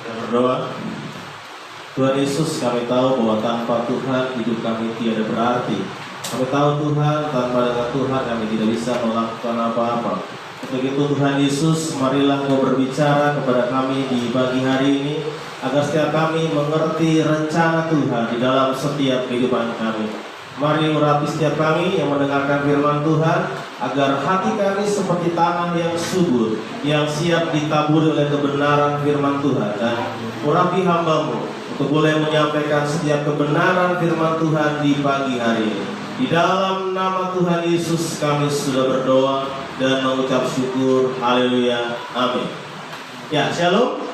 Berdoa. Tuhan Yesus, kami tahu bahwa tanpa Tuhan hidup kami tiada berarti. Kami tahu Tuhan, tanpa dengan Tuhan kami tidak bisa melakukan apa-apa. Untuk itu Tuhan Yesus, marilah Kau berbicara kepada kami di pagi hari ini, agar setiap kami mengerti rencana Tuhan di dalam setiap kehidupan kami. Mari urapi setiap kami yang mendengarkan firman Tuhan, agar hati kami seperti tanah yang subur, yang siap ditaburi oleh kebenaran firman Tuhan. Dan urapi hamba-Mu untuk boleh menyampaikan setiap kebenaran firman Tuhan di pagi hari ini. Di dalam nama Tuhan Yesus kami sudah berdoa dan mengucap syukur. Haleluya, amin. Ya, shalom.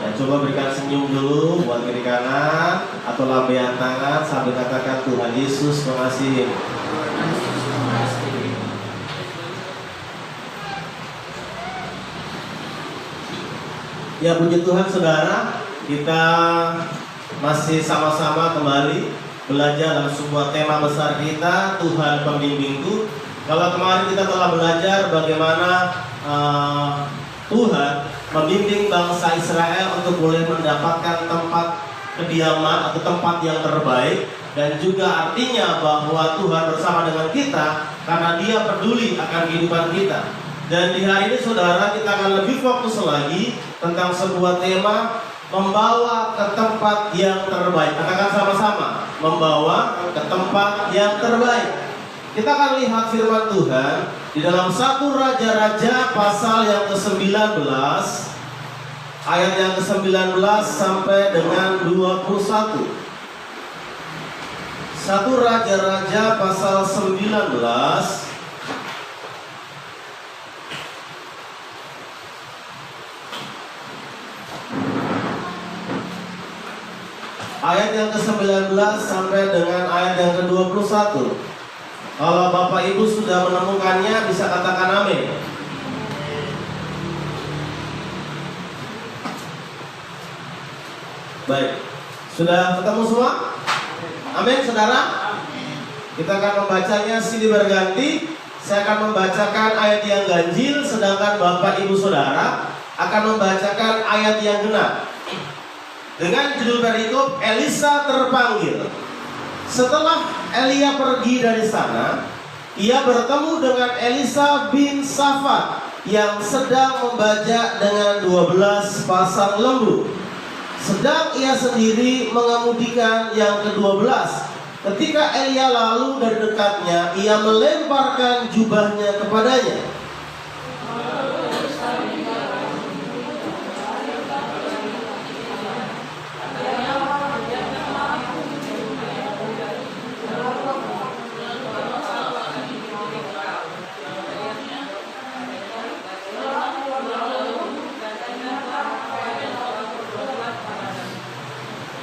Ya, coba berikan senyum dulu buat kiri kanan atau lambaian tangan sambil katakan Tuhan Yesus mengasihi. Ya, puji Tuhan saudara, kita masih sama-sama kembali belajar dalam sebuah tema besar kita, Tuhan Pembimbingku. Kalau kemarin kita telah belajar bagaimana Tuhan membimbing bangsa Israel untuk boleh mendapatkan tempat kediaman atau tempat yang terbaik, dan juga artinya bahwa Tuhan bersama dengan kita karena Dia peduli akan kehidupan kita. Dan di hari ini saudara, kita akan lebih fokus lagi tentang sebuah tema, membawa ke tempat yang terbaik. Katakan sama-sama, membawa ke tempat yang terbaik. Kita akan lihat firman Tuhan di dalam 1 Raja-Raja pasal yang ke-19, ayat yang ke-19 sampai dengan 21. 1 Raja-Raja pasal 19 ayat yang ke-19 sampai dengan ayat yang ke-21. Kalau Bapak Ibu sudah menemukannya, bisa katakan amin. Baik, sudah ketemu semua? Amin, saudara? Kita akan membacanya silih berganti. Saya akan membacakan ayat yang ganjil, sedangkan Bapak Ibu Saudara akan membacakan ayat yang genap. Dengan judul perikop, Elisa terpanggil. Setelah Elia pergi dari sana, ia bertemu dengan Elisa bin Safat yang sedang membajak dengan 12 pasang lembu. Sedang ia sendiri mengemudikan yang ke-12. Ketika Elia lalu dari dekatnya, ia melemparkan jubahnya kepadanya.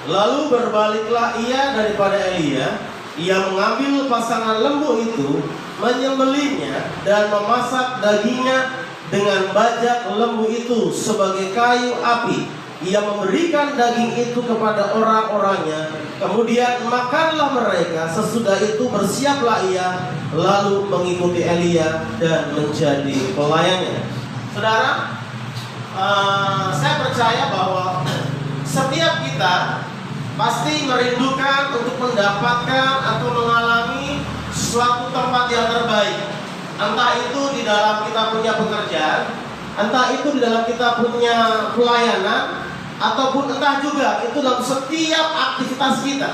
Lalu berbaliklah ia daripada Elia. Ia mengambil pasangan lembu itu, menyembelihnya dan memasak dagingnya dengan bajak lembu itu sebagai kayu api. Ia memberikan daging itu kepada orang-orangnya. Kemudian makanlah mereka. Sesudah itu bersiaplah ia, lalu mengikuti Elia dan menjadi pelayannya. Saudara, saya percaya bahwa setiap kita pasti merindukan untuk mendapatkan atau mengalami suatu tempat yang terbaik. Entah itu di dalam kita punya pekerjaan, entah itu di dalam kita punya pelayanan, ataupun entah juga itu dalam setiap aktivitas kita.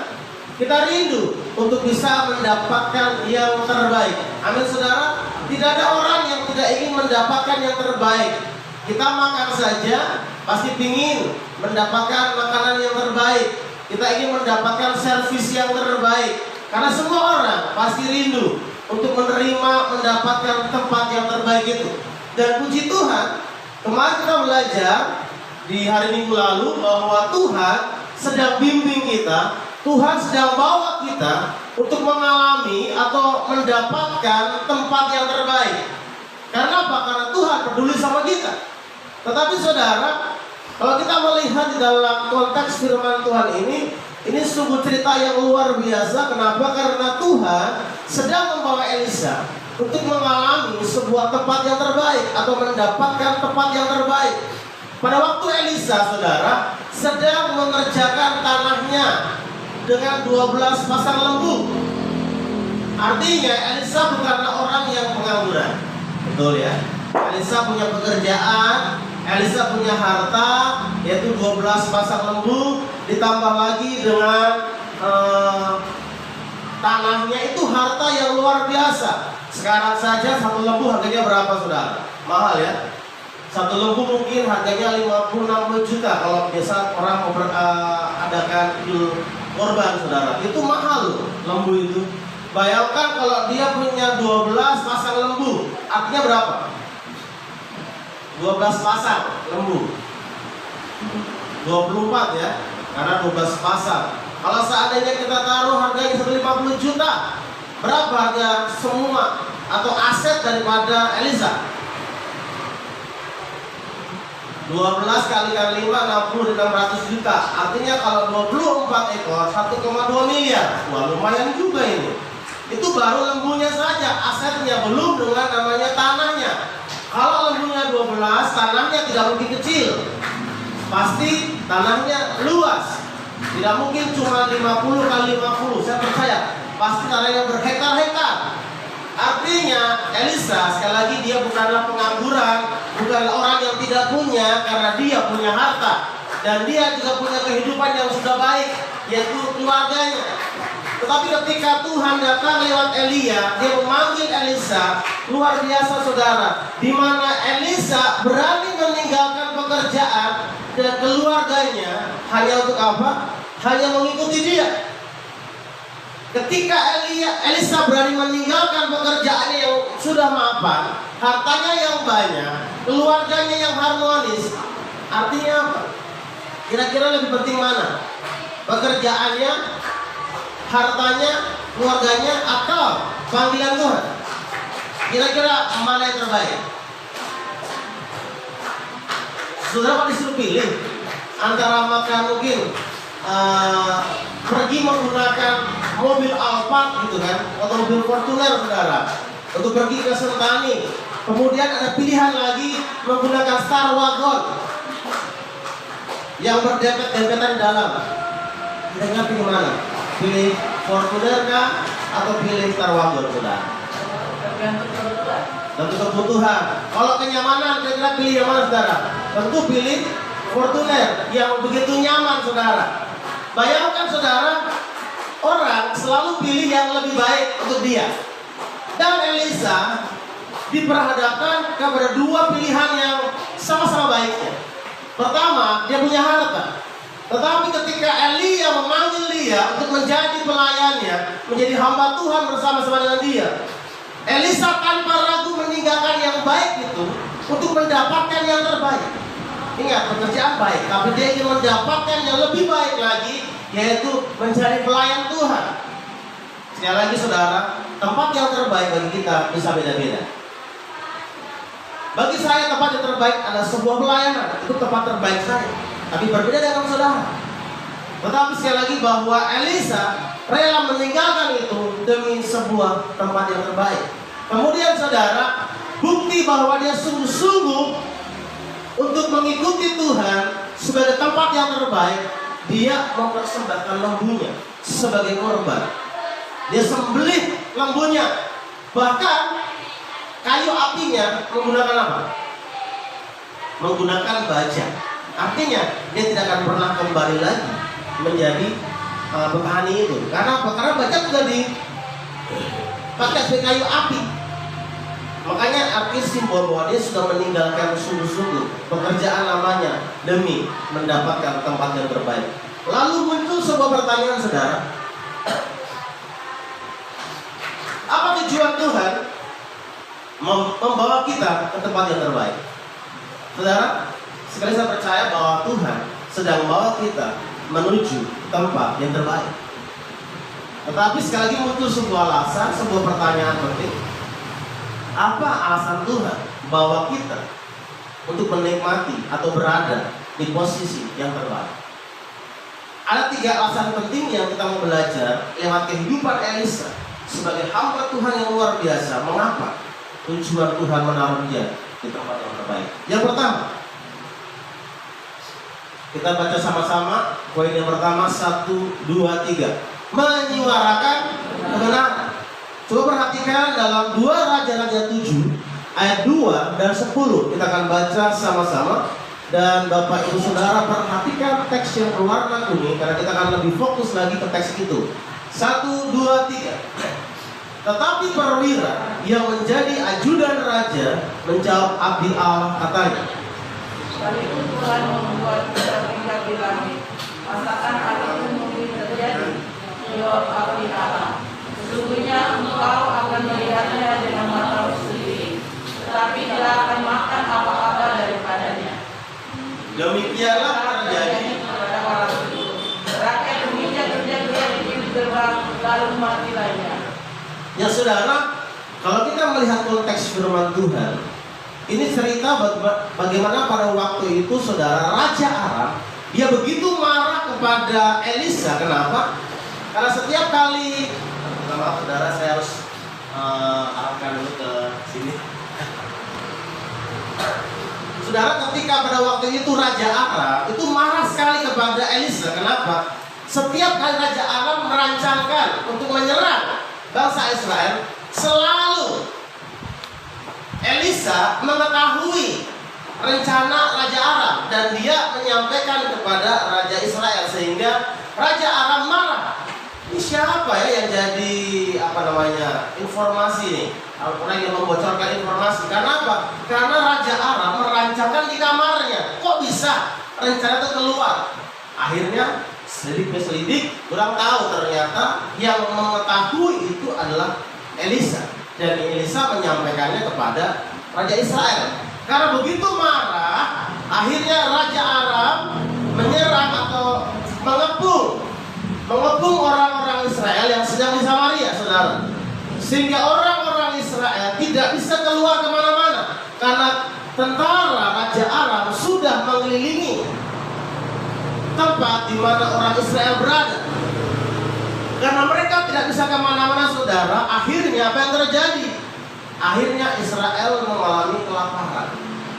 Kita rindu untuk bisa mendapatkan yang terbaik. Amin saudara. Tidak ada orang yang tidak ingin mendapatkan yang terbaik. Kita makan saja pasti ingin mendapatkan makanan yang terbaik. Kita ingin mendapatkan servis yang terbaik. Karena semua orang pasti rindu untuk menerima, mendapatkan tempat yang terbaik itu. Dan puji Tuhan, kemarin kita belajar di hari Minggu lalu bahwa Tuhan sedang bimbing kita, Tuhan sedang bawa kita untuk mengalami atau mendapatkan tempat yang terbaik. Karena apa? Karena Tuhan peduli sama kita. Tetapi saudara, kalau kita melihat di dalam konteks firman Tuhan ini sungguh cerita yang luar biasa. Kenapa? Karena Tuhan sedang membawa Elisa untuk mengalami sebuah tempat yang terbaik atau mendapatkan tempat yang terbaik. Pada waktu Elisa, saudara, sedang mengerjakan tanahnya dengan 12 pasang lembu. Artinya Elisa bukanlah orang yang pengangguran. Betul ya? Elisa punya pekerjaan, Elisa punya harta, yaitu 12 pasang lembu, ditambah lagi dengan tanahnya, itu harta yang luar biasa. Sekarang saja satu lembu harganya berapa, saudara? Mahal ya? Satu lembu mungkin harganya 50-60 juta kalau biasa orang adakan korban, saudara. Itu mahal loh, lembu itu. Bayangkan kalau dia punya 12 pasang lembu, artinya berapa? 12 pasang lembu 24 ya, karena 12 pasang. Kalau seandainya kita taruh harganya 150 juta, berapa harga semua atau aset daripada Elisa? 12 kali 5, 60, 600 juta. Artinya kalau 24 ekor 1,2 miliar. Wah, lumayan juga ini. Itu baru lembunya saja, asetnya, belum dengan namanya tanahnya. Kalau lembunya 12, tanahnya tidak mungkin kecil. Pasti tanahnya luas. Tidak mungkin cuma 50 kali 50. Saya percaya pasti tanahnya berhektar-hektar. Artinya Elisa, sekali lagi, dia bukanlah pengangguran, bukanlah orang yang tidak punya, karena dia punya harta. Dan dia juga punya kehidupan yang sudah baik, yaitu keluarganya. Tetapi ketika Tuhan datang lewat Elia, dia memanggil Elisa, luar biasa, saudara, di mana Elisa berani meninggalkan pekerjaan dan keluarganya hanya untuk apa? Hanya mengikuti dia. Ketika Elisa berani meninggalkan pekerjaannya yang sudah mapan, hartanya yang banyak, keluarganya yang harmonis, artinya apa? Kira-kira lebih penting mana? Pekerjaannya, hartanya, keluarganya, atau panggilan Tuhan? Kira-kira mana yang terbaik? Saudara, kalau disuruh pilih antara makan mungkin pergi menggunakan mobil Alphard gitu kan, atau mobil Fortuner, saudara, untuk pergi ke Sentani. Kemudian ada pilihan lagi menggunakan Star Wagon yang berdempet-dempetan di dalam. Kira-kira pilih mana? Pilih Fortuner kah atau pilih Star Wagon, saudara? Tentu kebutuhan. Kalau kenyamanan, kira-kira pilih yang mana, saudara? Tentu pilih Fortuner yang begitu nyaman, saudara. Bayangkan, saudara, orang selalu pilih yang lebih baik untuk dia. Dan Elisa diperhadapkan kepada dua pilihan yang sama-sama baiknya. Pertama, dia punya harta. Tetapi ketika Elia memanggil dia untuk menjadi pelayannya, menjadi hamba Tuhan bersama-sama dengan dia, Elisa tanpa ragu meninggalkan yang baik itu untuk mendapatkan yang terbaik. Ingat, pekerjaan baik, tapi dia ingin mendapatkan yang lebih baik lagi, yaitu menjadi pelayan Tuhan. Sekali lagi, saudara, tempat yang terbaik bagi kita bisa beda-beda. Bagi saya, tempat yang terbaik adalah sebuah pelayanan. Itu tempat terbaik saya. Tapi berbeda dengan saudara. Tetapi sekali lagi, bahwa Elisa rela meninggalkan itu demi sebuah tempat yang terbaik. Kemudian, saudara, bukti bahwa dia sungguh-sungguh untuk mengikuti Tuhan sebagai tempat yang terbaik, dia mempersembahkan lembunya sebagai korban. Dia sembelih lembunya. Bahkan kayu apinya menggunakan apa? Menggunakan baja. Artinya dia tidak akan pernah kembali lagi menjadi petani itu. Karena apa? Karena baja juga dipakai sebagai kayu api. Makanya arti simbol bahwa dia sudah meninggalkan sungguh-sungguh pekerjaan lamanya demi mendapatkan tempat yang terbaik. Lalu muncul sebuah pertanyaan, saudara. Apa tujuan Tuhan membawa kita ke tempat yang terbaik? Saudara, sekali saya percaya bahwa Tuhan sedang membawa kita menuju tempat yang terbaik. Tetapi sekali lagi muncul sebuah alasan, sebuah pertanyaan penting. Apa alasan Tuhan bawa kita untuk menikmati atau berada di posisi yang terbaik? Ada 3 alasan penting yang kita mau belajar lewat kehidupan Elisa sebagai hamba Tuhan yang luar biasa. Mengapa tujuan Tuhan menaruh dia di tempat yang terbaik? Yang pertama, Kita baca sama-sama. Poin yang pertama, 1, 2, 3. Menyuarakan kebenaran. Coba perhatikan dalam 2 Raja-Raja 7 ayat 2 dan 10. Kita akan baca sama-sama. Dan Bapak Ibu Saudara perhatikan teks yang berwarna kuning, karena kita akan lebih fokus lagi ke teks itu. 1, 2, 3. Tetapi perwira yang menjadi ajudan raja menjawab abdi Allah, katanya, sekalipun Tuhan membuat bintang di langit, masakan hal itu mungkin terjadi? Jawab abdi Allah, sesungguhnya engkau akan melihatnya dengan matamu sendiri, tetapi tidak akan makan apa-apa daripadanya. Demikianlah terjadi kepada orang itu. Rakyat demikian terjadi di pintu gerbang, lalu matilah. Ya saudara, kalau kita melihat konteks firman Tuhan, ini cerita bagaimana pada waktu itu saudara Raja Aram, dia begitu marah kepada Elisa. Kenapa? Karena setiap kali, maaf saudara, saya harus arahkan dulu ke sini. Saudara, ketika pada waktu itu Raja Aram itu marah sekali kepada Elisa. Kenapa? Setiap kali Raja Aram merancangkan untuk menyerang bangsa Israel, selalu Elisa mengetahui rencana Raja Aram dan dia menyampaikan kepada Raja Israel, sehingga Raja Aram marah. Ini siapa ya yang jadi informasi nih? Orang yang membocorkan informasi. Karena apa? Karena Raja Aram merancangkan di kamarnya. Kok bisa rencana itu keluar? Akhirnya selidik, kurang tahu, ternyata yang mengetahui itu adalah Elisa. Dan Elisa menyampaikannya kepada Raja Israel. Karena begitu marah, akhirnya Raja Aram menyerang atau mengepung orang-orang Israel yang sedang di Samaria, saudara. Sehingga orang-orang Israel tidak bisa keluar kemana-mana, karena tentara Raja Aram sudah mengelilingi tempat di mana orang Israel berada. Karena mereka tidak bisa kemana-mana, saudara, akhirnya apa yang terjadi? Akhirnya Israel mengalami kelaparan.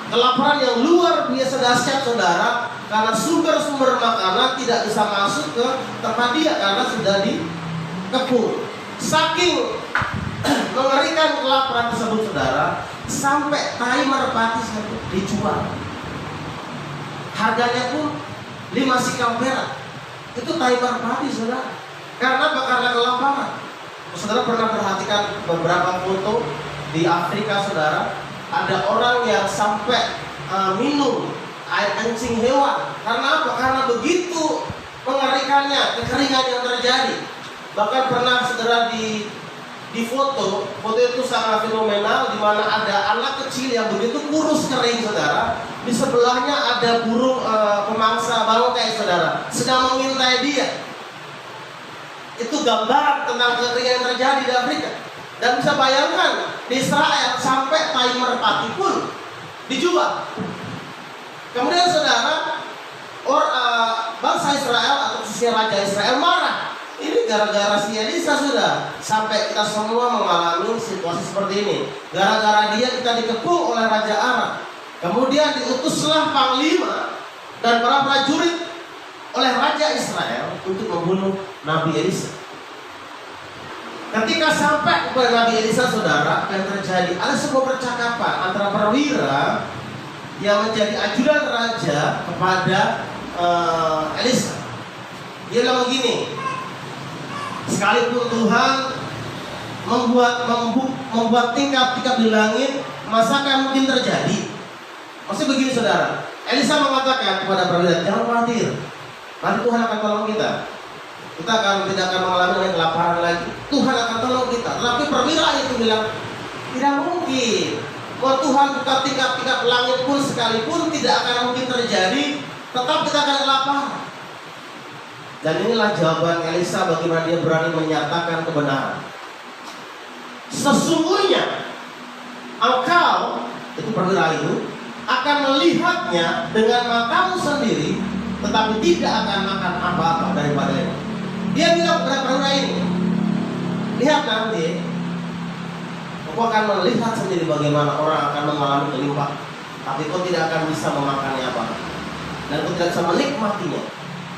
Kelaparan yang luar biasa dahsyat, saudara, karena sumber-sumber makanan tidak bisa masuk ke tempat dia karena sudah dikepung. Saking mengerikan kelaparan tersebut, saudara, sampai tai merpati dijual. Harganya pun 5 sikal perak. Itu tai merpati, saudara. Karena kelaparan. Saudara pernah perhatikan beberapa foto di Afrika, saudara, ada orang yang sampai minum air kencing hewan. Karena apa? Karena begitu mengerikannya kekeringan yang terjadi. Bahkan pernah, saudara, di foto itu sangat fenomenal, di mana ada anak kecil yang begitu kurus kering, saudara. Di sebelahnya ada burung pemangsa bangkai, saudara, sedang mengintai dia. Itu gambaran tentang kekeringan yang terjadi di Afrika. Dan bisa bayangkan di Israel sampai tai merpati pun dijual. Kemudian, saudara, bangsa Israel atau khususnya Raja Israel marah. Ini gara-gara si Elisa, sudah sampai kita semua mengalami situasi seperti ini. Gara-gara dia kita dikepung oleh Raja Aram. Kemudian diutuslah panglima dan para prajurit oleh Raja Israel untuk membunuh Nabi Elisa. Ketika sampai kepada Nabi Elisa, saudara, apa yang terjadi? Ada sebuah percakapan antara perwira yang menjadi ajudan raja kepada Elisa. Dia bilang begini, sekalipun Tuhan membuat tingkap-tingkap di langit, masa akan mungkin terjadi? Maksudnya begini, saudara. Elisa mengatakan kepada perwira, jangan khawatir, nanti Tuhan akan tolong kita. Kita tidak akan mengalami kelaparan lagi. Tuhan akan tolong kita. Tetapi perwira itu bilang, tidak mungkin. Kalau Tuhan buka tingkap-tingkap langit pun sekalipun tidak akan mungkin terjadi, tetap kita akan kelaparan. Dan inilah jawaban Elisa bagaimana dia berani menyatakan kebenaran. Sesungguhnya engkau, itu perwira itu, akan melihatnya dengan matamu sendiri, tetapi tidak akan makan apa-apa daripadanya. Dia bilang kepada perwira ini, lihat nanti, aku akan melihat sendiri bagaimana orang akan mengalami kelimpahan, tapi kau tidak akan bisa memakannya apa. Dan kau tidak bisa menikmatinya.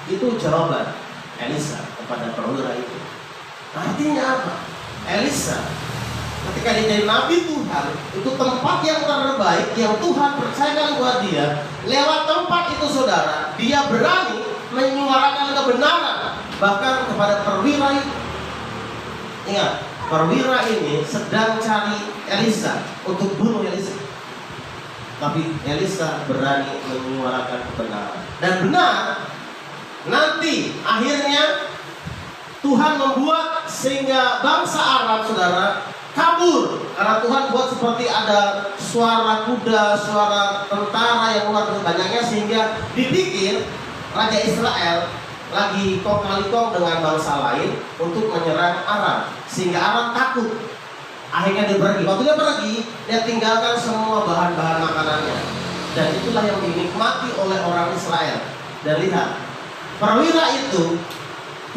Itu jawaban Elisa kepada perwira itu. Artinya apa? Elisa ketika dia jadi nabi Tuhan, itu tempat yang terbaik yang Tuhan percayakan buat dia. Lewat tempat itu saudara, dia berani menyuarakan kebenaran bahkan kepada perwira itu. Ingat, perwira ini sedang cari Elisa untuk bunuh Elisa, tapi Elisa berani menyuarakan kebenaran. Dan benar, nanti akhirnya Tuhan membuat sehingga bangsa Arab saudara kabur, karena Tuhan buat seperti ada suara kuda, suara tentara yang luar biasa banyaknya, sehingga dipikir Raja Israel lagi kong kali kong dengan bangsa lain untuk menyerang Arab, sehingga Arab takut. Akhirnya dia pergi. Waktu dia pergi, dia tinggalkan semua bahan-bahan makanannya, dan itulah yang dinikmati oleh orang Israel. Dan lihat, perwira itu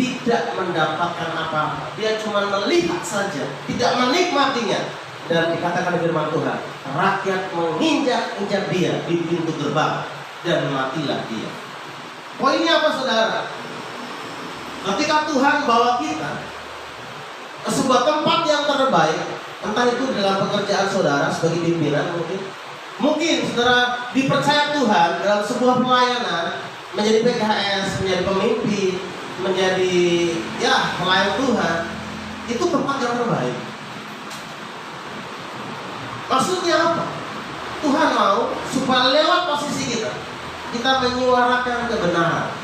tidak mendapatkan apa-apa. Dia cuma melihat saja, tidak menikmatinya. Dan dikatakan di firman Tuhan, rakyat menginjak-injak dia di pintu gerbang dan matilah dia. Poinnya apa saudara? Ketika Tuhan bawa kita ke sebuah tempat yang terbaik, entah itu dalam pekerjaan saudara sebagai pimpinan, mungkin saudara dipercaya Tuhan dalam sebuah pelayanan, menjadi PKS, menjadi pemimpin, menjadi pelayan Tuhan, itu tempat yang terbaik. Maksudnya apa? Tuhan mau supaya lewat posisi kita menyuarakan kebenaran.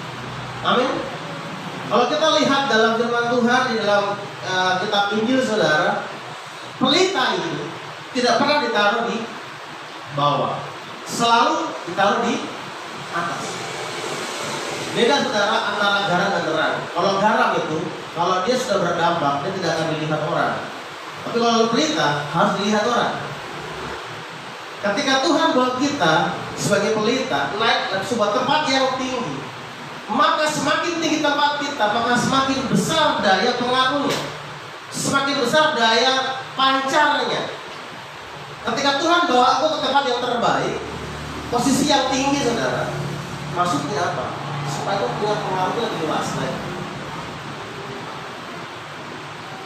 Amin. Kalau kita lihat dalam firman Tuhan di dalam kitab Injil saudara, pelita itu tidak pernah ditaruh di bawah, selalu ditaruh di atas. Beda saudara antara garam dan terang. Kalau garam itu, kalau dia sudah berdampak, dia tidak akan dilihat orang. Tapi kalau pelita harus dilihat orang. Ketika Tuhan bawa kita sebagai pelita naik ke sebuah tempat yang tinggi, maka semakin tinggi tempat kita, maka semakin besar daya pengaruhnya, semakin besar daya pancarnya. Ketika Tuhan bawa aku ke tempat yang terbaik, posisi yang tinggi saudara, maksudnya apa? Supaya aku punya pengaruh lebih luas lagi.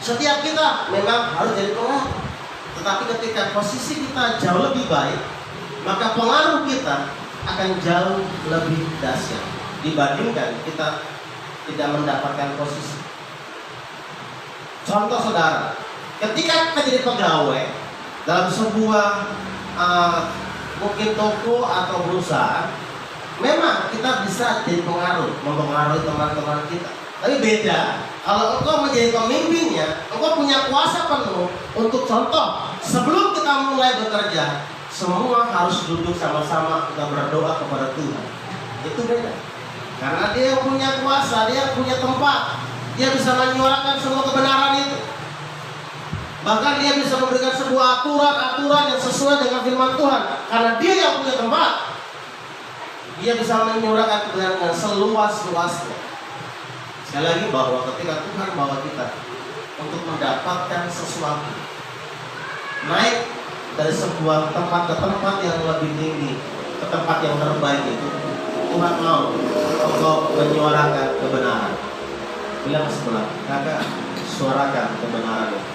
Setiap kita memang harus jadi pengaruh, tetapi ketika posisi kita jauh lebih baik, maka pengaruh kita akan jauh lebih dahsyat dibandingkan kita tidak mendapatkan posisi. Contoh saudara, ketika kita jadi pegawai dalam sebuah mungkin toko atau perusahaan, memang kita bisa jadi pengaruh, mempengaruhi teman-teman kita. Tapi beda kalau engkau menjadi pemimpinnya, engkau punya kuasa penuh untuk contoh. Sebelum kita mulai bekerja, semua harus duduk sama-sama kita berdoa kepada Tuhan. Itu beda. Karena dia yang punya kuasa, dia yang punya tempat, dia bisa menyuarakan semua kebenaran itu. Bahkan dia bisa memberikan sebuah aturan-aturan yang sesuai dengan firman Tuhan. Karena dia yang punya tempat, dia bisa menyuarakan kebenaran dengan seluas-luasnya. Sekali lagi bahwa ketika Tuhan bawa kita untuk mendapatkan sesuatu, naik dari sebuah tempat ke tempat yang lebih tinggi, ke tempat yang terbaik itu, Tuhan mau engkau menyuarakan kebenaran. Bilang sebelah, kakak, suarakan kebenaran itu.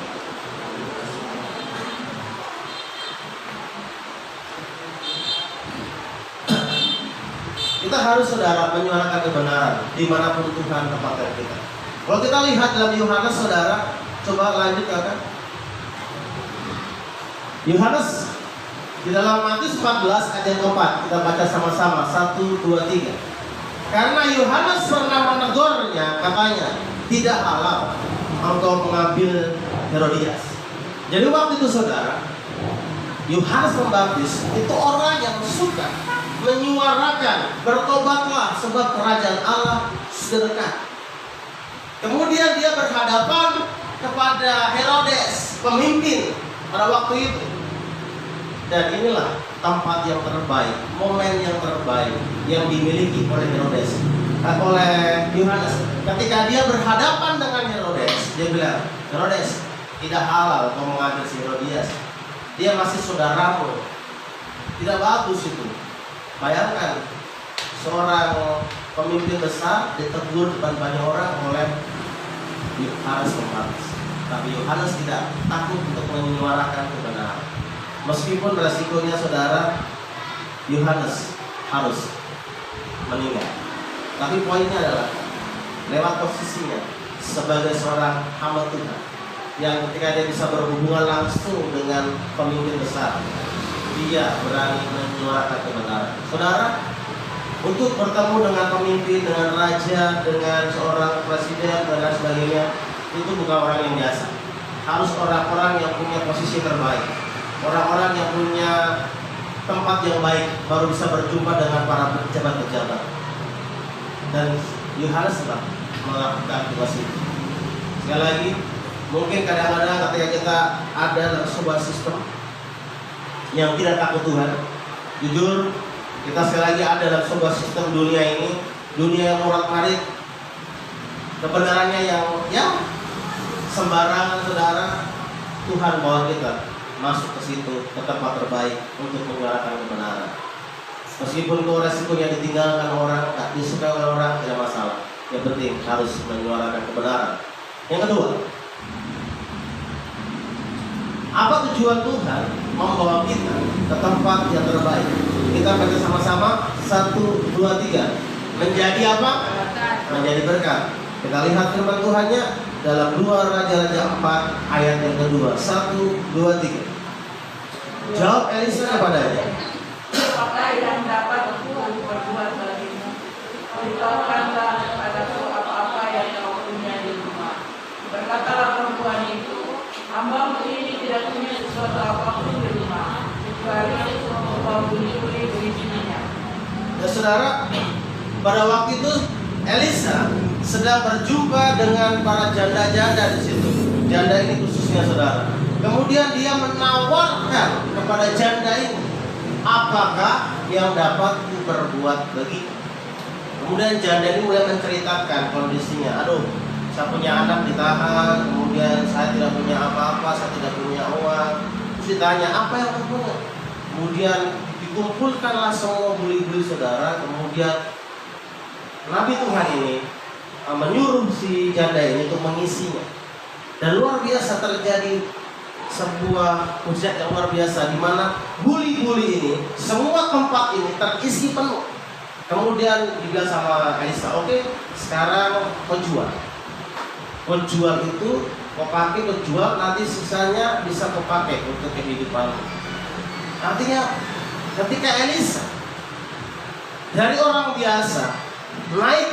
Kita harus saudara menyuarakan kebenaran dimanapun Tuhan tempatkan kita. Kalau kita lihat dalam Yohanes saudara, coba lanjut kakak. Yohanes di dalam Matius 14 ayat 4, kita baca sama-sama 1, 2, 3. Karena Yohanes pernah menegurnya, katanya tidak halal engkau mengambil Herodias. Jadi waktu itu saudara, Yohanes Pembaptis itu orang yang suka menyuarakan bertobatlah sebab kerajaan Allah sudah dekat. Kemudian dia berhadapan kepada Herodes, pemimpin pada waktu itu. Dan inilah tempat yang terbaik, momen yang terbaik yang dimiliki oleh Herodes, oleh Yohanes. Ketika dia berhadapan dengan Herodes, dia bilang, Herodes, tidak halal kau mengambil si Herodias. Dia masih saudaramu. Tidak bagus itu. Bayangkan, seorang pemimpin besar ditegur depan banyak orang oleh Yohanes Pembaptis. Tapi Yohanes tidak takut untuk menyuarakan kebenaran. Meskipun resikonya saudara, Yohanes harus meninggal. Tapi poinnya adalah lewat posisinya sebagai seorang hamba Tuhan yang ketika dia bisa berhubungan langsung dengan pemimpin besar, dia berani menyuarakan kebenaran. Saudara, untuk bertemu dengan pemimpin, dengan raja, dengan seorang presiden dan lain sebagainya, itu bukan orang yang biasa. Harus orang-orang yang punya posisi terbaik, orang-orang yang punya tempat yang baik, baru bisa berjumpa dengan para pejabat-pejabat. Dan Yohanes telah melakukan tugas itu. Sekali lagi, mungkin kadang-kadang ketika kita ada dalam sebuah sistem yang tidak takut Tuhan, jujur, kita sekali lagi ada dalam sebuah sistem dunia ini, dunia yang murad-marid, kebenarannya yang sembarangan, saudara. Tuhan bawa kita masuk ke situ, ke tempat terbaik untuk menyuarakan kebenaran. Meskipun itu resikonya ditinggalkan orang, tak disukai oleh orang, tidak masalah. Yang penting harus menyuarakan kebenaran. Yang kedua, apa tujuan Tuhan membawa kita ke tempat yang terbaik? Kita baca sama-sama 1, 2, 3. Menjadi apa? Menjadi berkat. Kita lihat firman Tuhannya dalam 2 Raja-Raja 4 ayat yang kedua. 1, 2, 3. Jawab Elisa kepadanya, apakah yang dapat aku berbuat bagimu? Beritahukanlah kepadaku apa-apa yang kau punya di rumah. Berkatalah perempuan itu, hambamu ini tidak punya sesuatu apapun di rumah, kecuali beberapa buli-buli berisi minyak. ya saudara, pada waktu itu Elisa sedang berjumpa dengan para janda-janda di situ. Janda ini khususnya saudara. Kemudian dia menawarkan kepada janda ini, apakah yang dapat diperbuat bagi? Kemudian janda ini mulai menceritakan kondisinya. Aduh, saya punya anak ditahan, kemudian saya tidak punya apa-apa, saya tidak punya uang. Terus ditanya, apa yang kamu punya? Kemudian dikumpulkanlah semua buli-buli saudara. Kemudian Nabi Tuhan ini menyuruh si janda ini untuk mengisinya. Dan luar biasa terjadi sebuah mujizat yang luar biasa, di mana buli-buli ini, semua tempat ini terisi penuh. Kemudian dibilang sama Elisa, oke, sekarang kau jual. Kau jual itu, kau pakai, kau jual, nanti sisanya bisa kau pakai untuk kehidupan. Artinya, ketika Elisa dari orang biasa naik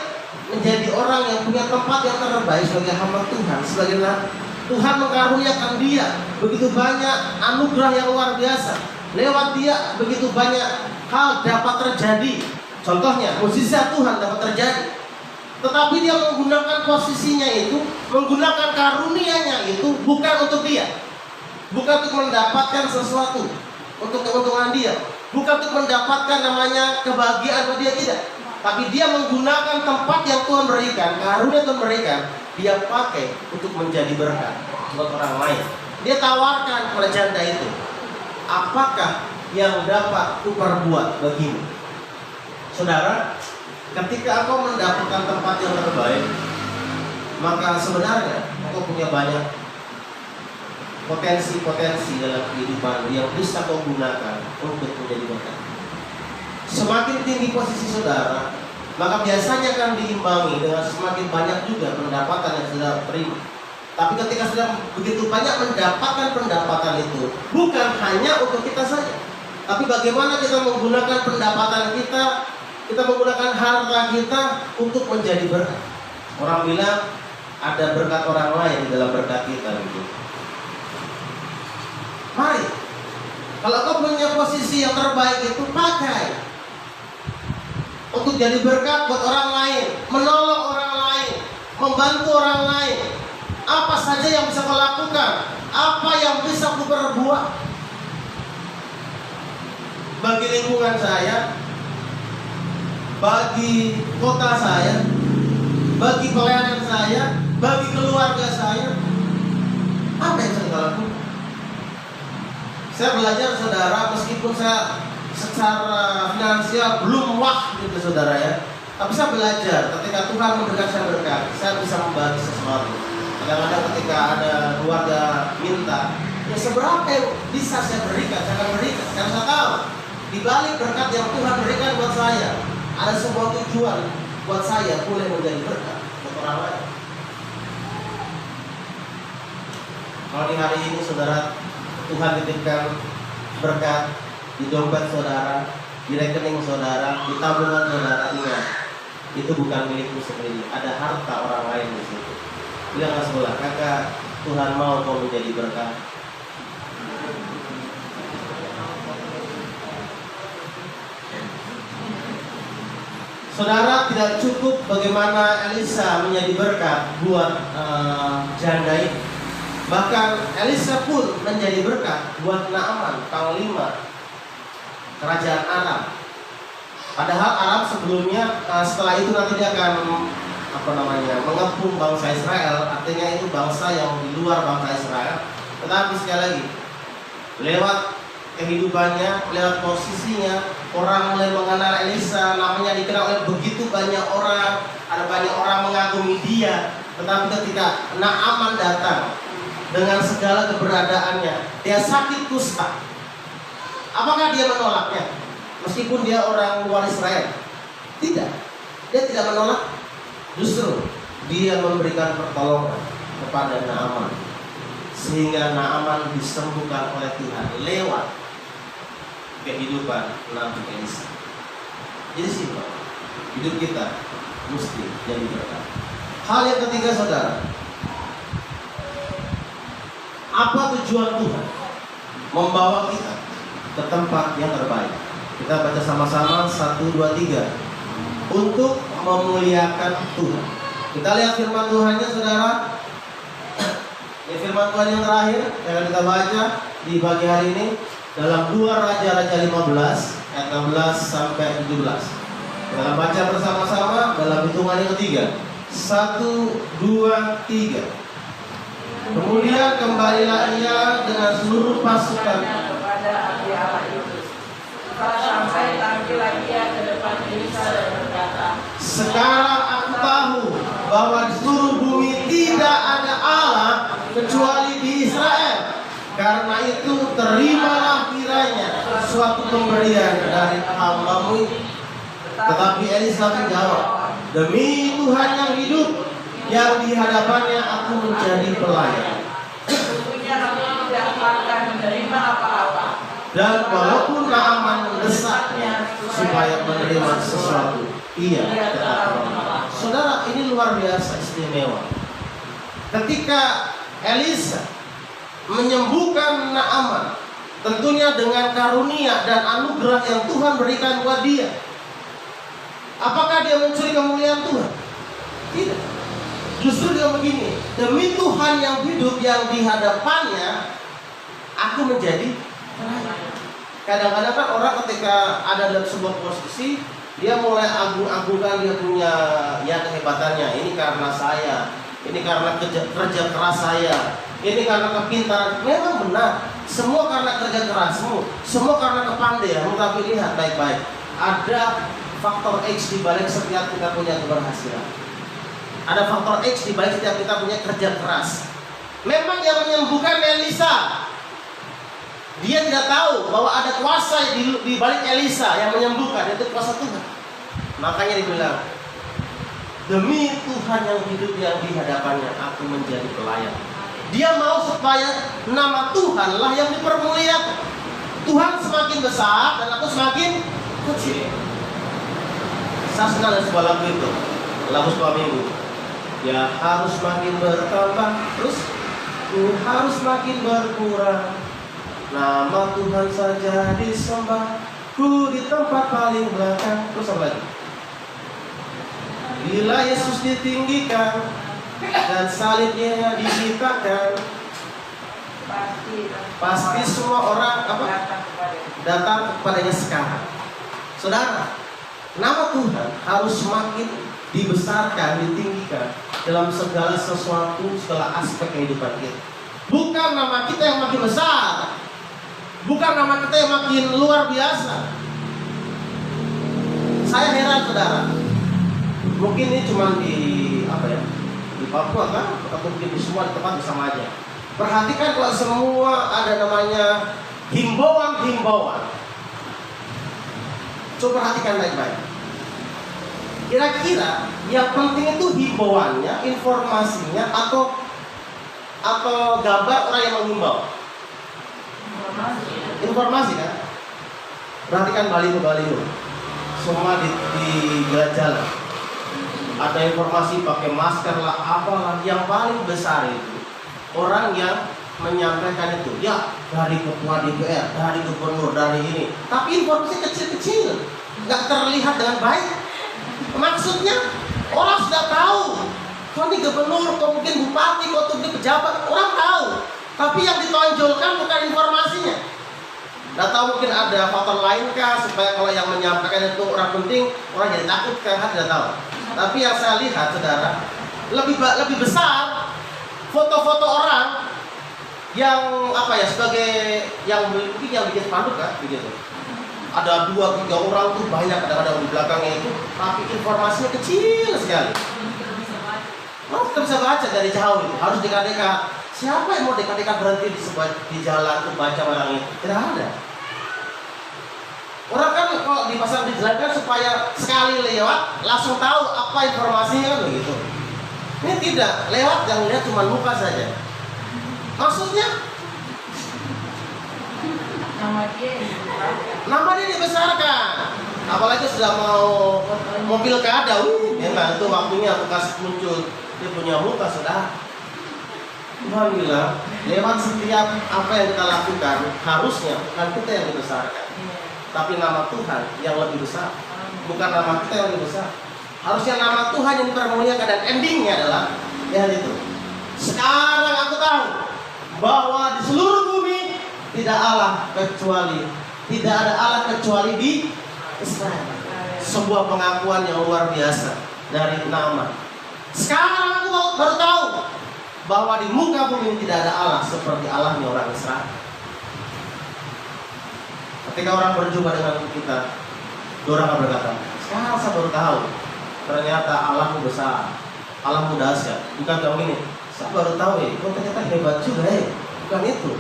menjadi orang yang punya tempat yang terbaik sebagai hamba Tuhan, sebagai nabi, Tuhan mengaruniakan dia begitu banyak anugerah yang luar biasa. Lewat dia begitu banyak hal dapat terjadi. Contohnya, mukjizat Tuhan dapat terjadi. Tetapi dia menggunakan posisinya itu, menggunakan karunia-Nya itu bukan untuk dia. Bukan untuk mendapatkan sesuatu untuk keuntungan dia. Bukan untuk mendapatkan namanya kebahagiaan buat dia, tidak. Tapi dia menggunakan tempat yang Tuhan berikan, karunia Tuhan berikan, dia pakai untuk menjadi berkat buat orang lain. Dia tawarkan kepada janda itu, apakah yang dapat kuperbuat bagimu? Saudara, ketika engkau mendapatkan tempat yang terbaik, maka sebenarnya engkau punya banyak potensi-potensi dalam kehidupan yang bisa kau gunakan untuk menjadi berkat. Semakin tinggi posisi saudara, maka biasanya akan diimbangi dengan semakin banyak juga pendapatan yang saudara terima. Tapi ketika sudah begitu banyak mendapatkan pendapatan itu, bukan hanya untuk kita saja, tapi bagaimana kita menggunakan pendapatan kita, kita menggunakan harta kita untuk menjadi berkat. Orang bilang ada berkat orang lain di dalam berkat kita gitu. Mari, kalau kau punya posisi yang terbaik itu pakai untuk jadi berkat buat orang lain, menolong orang lain, membantu orang lain. Apa saja yang bisa kau lakukan, apa yang bisa kau perbuat bagi lingkungan saya, bagi kota saya, bagi pelayanan saya, bagi keluarga saya. Apa yang saya lakukan? Saya belajar saudara, meskipun saya secara finansial belum wah gitu saudara ya. Tapi saya belajar ketika Tuhan memberikan saya berkat, saya bisa membagi sesuatu. Kadang-kadang ketika ada keluarga minta, ya seberapa yang bisa saya berikan, saya akan berikan. Karena saya tahu di balik berkat yang Tuhan berikan buat saya, ada sebuah tujuan buat saya boleh menjadi berkat untuk orang lain. Kalau di hari ini saudara, Tuhan titipkan berkat di dompet saudara, di rekening saudara, di tabungan saudara, ingat, itu bukan milikmu sendiri. Ada harta orang lain di situ. Bilang sebelah, kakak, Tuhan mau kau menjadi berkat. Saudara, tidak cukup bagaimana Elisa menjadi berkat buat janda ini. Bahkan Elisa pun menjadi berkat buat Naaman, panglima kerajaan Aram. Padahal Aram sebelumnya setelah itu nanti dia akan mengepung bangsa Israel, artinya itu bangsa yang di luar bangsa Israel. Tetapi sekali lagi, lewat kehidupannya, lewat posisinya, orang mulai mengenal Elisa, namanya dikenal oleh begitu banyak orang, ada banyak orang mengagumi dia. Tetapi ketika Naaman datang dengan segala keberadaannya, dia sakit kusta. Apakah dia menolaknya? Meskipun dia orang luar Israel? Tidak, dia tidak menolak. Justru dia memberikan pertolongan kepada Naaman, sehingga Naaman disembuhkan oleh Tuhan lewat kehidupan Nabi Elisa. Jadi simpel, hidup kita mesti jadi berkat. Hal yang ketiga saudara, apa tujuan Tuhan membawa kita ke tempat yang terbaik? Kita baca sama-sama 1, 2, 3. Untuk memuliakan Tuhan. Kita lihat firman Tuhannya saudara. Ini firman Tuhan yang terakhir yang akan kita baca di pagi hari ini dalam 2 Raja-Raja 15 ayat 16 sampai 17. Kita akan baca bersama-sama dalam hitungan yang ketiga. 1, 2, 3. Kemudian kembalilah ia dengan seluruh pasukan kepada ahli Allah itu. Sampai tampillah ia ke depan Elisa dan berkata, sekarang aku tahu bahwa di seluruh bumi tidak ada Allah kecuali di Israel. Karena itu terimalah kiranya suatu pemberian dari hamba-Mu ini. Tetapi Elisa menjawab, demi Tuhan yang hidup, yang di hadapannya aku menjadi pelayan. sesungguhnya aku tidak akan menerima apa-apa. Dan walaupun Naaman mendesaknya supaya menerima sesuatu, ia tetap menolak. Saudara, ini luar biasa istimewa. Ketika Elisa menyembuhkan Naaman, tentunya dengan karunia dan anugerah yang Tuhan berikan buat dia. Apakah dia mencuri kemuliaan Tuhan? Tidak. Justru dia begini, demi Tuhan yang hidup yang di hadapannya, aku menjadi pelayan. Kadang-kadang kan orang ketika ada dalam sebuah posisi, dia mulai agung-agungkan dia punya kehebatannya. Ini karena saya, ini karena kerja keras saya, ini karena kepintaran. Memang benar, semua karena kerja kerasmu, semua karena kepandaianmu. Tapi lihat baik-baik, ada faktor X di balik setiap kita punya keberhasilan. Ada faktor X di balik setiap kita punya kerja keras. Memang yang menyembuhkan Elisa, dia tidak tahu bahwa ada kuasa di balik Elisa yang menyembuhkan, itu kuasa Tuhan. Makanya dibilang, demi Tuhan yang hidup yang di hadapannya aku menjadi pelayan. Dia mau supaya nama Tuhanlah yang dipermuliakan. Tuhan semakin besar dan aku semakin kecil. Saya senang dengan sebuah lagu itu, lagu sebuah minggu. Ya harus makin bertambah, terus ku harus makin berkurang. Nama Tuhan saja disembah, ku di tempat paling belakang. Terus apa lagi? Bila Yesus ditinggikan dan salibnya dihitakan, pasti semua orang datang kepadanya sekarang. Saudara, nama Tuhan harus semakin dibesarkan, ditinggikan dalam segala sesuatu, segala aspek kehidupan kita. Bukan nama kita yang makin besar, bukan nama kita yang makin luar biasa, Saya heran saudara. Mungkin ini cuma di di Papua kan, atau mungkin di semua tempat sama aja. Perhatikan kalau semua ada namanya himbauan. Coba perhatikan baik-baik. Kira-kira yang penting itu himbauannya, informasinya, atau gambar orang yang menghimbau? Informasi kan? Perhatikan baliho. Semua di jalan. Ada informasi pakai masker lah, apalah. Yang paling besar itu orang yang menyampaikan itu, ya dari ketua DPR, dari gubernur, dari ini. Tapi informasi kecil-kecil, nggak terlihat dengan baik. Maksudnya orang sudah tahu, kok ini gubernur, kok mungkin bupati, kok tuh pejabat, orang tahu. Tapi yang ditonjolkan bukan informasinya. Nggak tahu mungkin ada faktor lain kah supaya kalau yang menyampaikan itu orang penting, orang jadi takut kan? Tidak tahu. Tapi yang saya lihat, saudara, lebih besar foto-foto orang yang sebagai yang bikin spanduk kan, begitu. Ada 2-3 orang tuh banyak kadang-kadang di belakangnya itu, tapi informasinya kecil sekali. Kita bisa baca dari jauh itu, harus dekat-dekat. Siapa yang mau dekat-dekat berhenti di jalan untuk baca barang itu? Tidak ada. Orang kan kalau dipasang di jalan kan supaya sekali lewat langsung tahu apa informasinya kan begitu. Ini tidak, lewat yang lihat cuma muka saja. Maksudnya nama dia dibesarkan. Apalagi sudah mau mobil kada, memang itu waktunya bekas muncul dia punya muka sudah. Alhamdulillah, lewat setiap apa yang kita lakukan harusnya bukan kita yang dibesarkan, tapi nama Tuhan yang lebih besar, bukan nama kita yang lebih besar. Harusnya nama Tuhan yang dipermuliakan, dan endingnya adalah ya itu. Sekarang aku tahu bahwa di seluruh bumi tidak ada Allah kecuali di Israel. Sebuah pengakuan yang luar biasa dari nama. Sekarang aku baru tahu bahwa di muka bumi tidak ada Allah seperti Allahnya orang Israel. Ketika orang berjumpa dengan kita, orang akan berkata, sekarang saya baru tahu ternyata Allahmu besar, Allahmu dahsyat. Bukan kamu ini, saya baru tahu ternyata hebat juga bukan itu.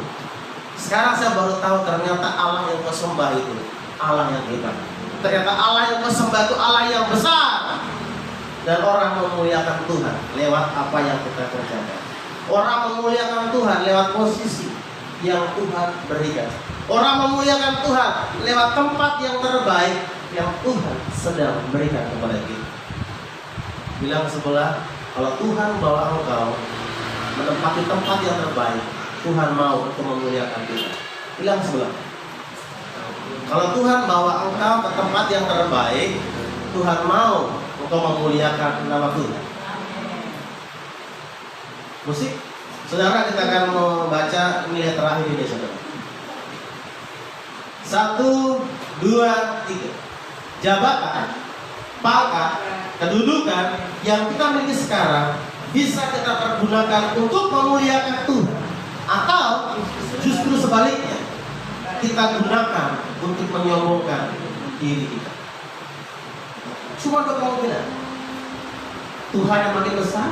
Sekarang saya baru tahu ternyata Allah yang kau sembah itu Allah yang hebat. Ternyata Allah yang kau sembah itu Allah yang besar. Dan orang memuliakan Tuhan lewat apa yang kita kerjakan. Orang memuliakan Tuhan lewat posisi yang Tuhan berikan. Orang memuliakan Tuhan lewat tempat yang terbaik yang Tuhan sedang berikan kepada kita. Bilang sebelah, kalau Tuhan bawa engkau menempati tempat yang terbaik, Tuhan mau untuk memuliakan kita. Bilang sebelah, kalau Tuhan bawa engkau ke tempat yang terbaik, Tuhan mau untuk memuliakan nama Tuhan. Musik, saudara, kita akan membaca nilai terakhir ini, saudara. 1, 2, 3. Jabatan, pangkat, kedudukan yang kita miliki sekarang bisa kita pergunakan untuk memuliakan Tuhan, atau justru sebaliknya kita gunakan untuk menyombongkan diri kita. Cuma dua kemungkinan. Tuhan yang makin besar,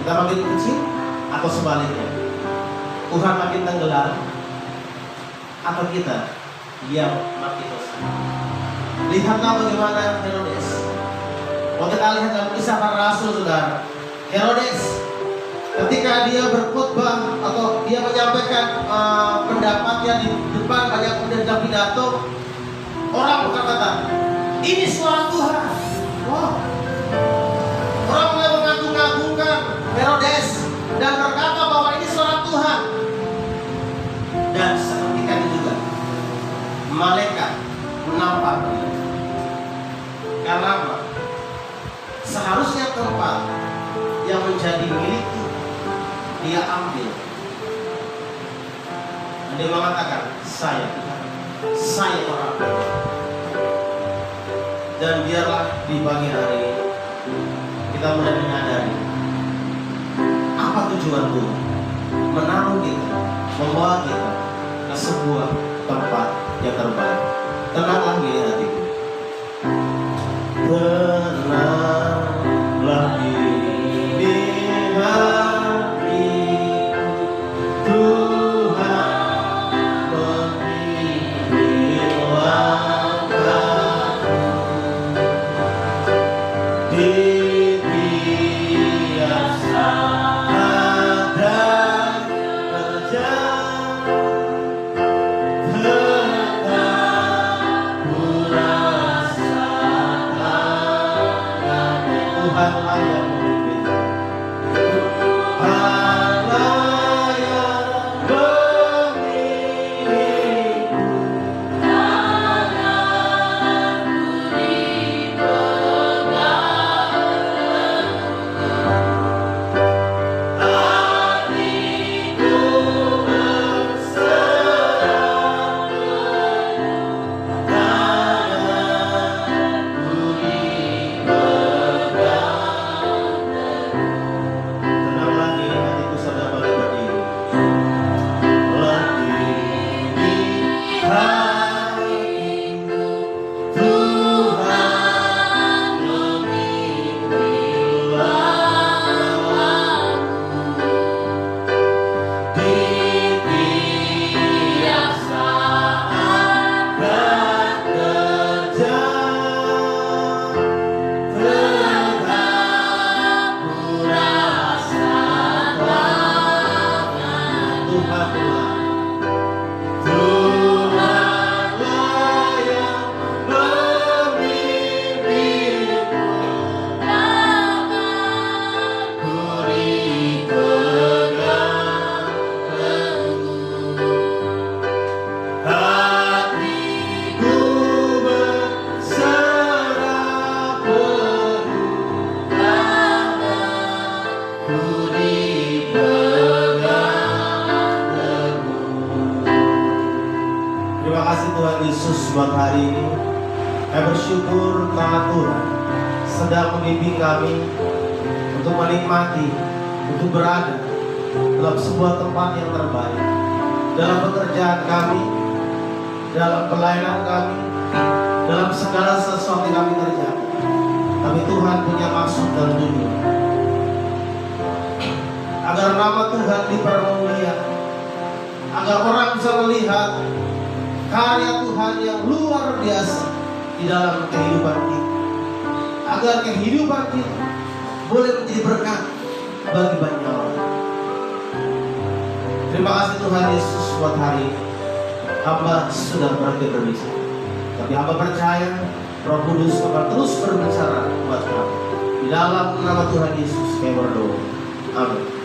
kita makin kecil, atau sebaliknya. Tuhan makin tenggelam, atau kita yang makin besar. Lihatlah bagaimana Herodes. Kalau kita lihat dalam kisah para rasul, saudara, Herodes ketika dia berkhutbah atau dia menyampaikan pendapatnya di depan banyak pedagang pidato, orang berkata, ini suara Tuhan. Wow. Orang mulai mengagung-agungkan Herodes dan berkata bahwa ini suara Tuhan. Dan seketika itu juga malaikat menampaknya. Karena apa? Seharusnya tempat yang menjadi milik Tuhan dia ambil. Dia mengatakan, saya Tuhan, saya orang. Dan biarlah di pagi hari ini kita mulai menyadari apa tujuan Tuhan menaruh kita, membawa kita ke sebuah tempat yang terbaik. Tenanglah di hatiku. tenanglah di hati, Tuhan memimpin langkahku di tiap saat dan berjalan. Tuhanlah yang memimpin. Tuhanlah yang memimpin. Tanganku dipegang, hatiku berserah penuh. Tanganku Tenanglah di hatiku sadar balik berdiri. Lagi di hatiku, Tuhan memimpin langkahku di tiap saat dan terjang. Tegakku rasakan Tuhanlah yang memimpinku. Tanganku dipegang teguh, hatiku berserah penuh. Tanganku dipegang teguh. Terima kasih Tuhan Yesus buat hari ini. Kami bersyukur karena Tuhan sedang membimbing kami untuk menikmati, untuk berada dalam sebuah tempat yang terbaik, dalam pekerjaan kami, dalam pelayanan kami, dalam segala sesuatu yang kami kerjakan. Tapi Tuhan punya maksud dan tujuan agar nama Tuhan dipermuliakan, agar orang bisa melihat karya Tuhan yang luar biasa di dalam kehidupan kita, agar kehidupan kita boleh menjadi berkat bagi banyak orang. Terima kasih Tuhan Yesus buat hari ini. Hamba sudah berhenti berbicara, tapi hamba percaya Roh Kudus akan terus berbicara buat kami. Di dalam nama Tuhan Yesus kami berdoa. Amin.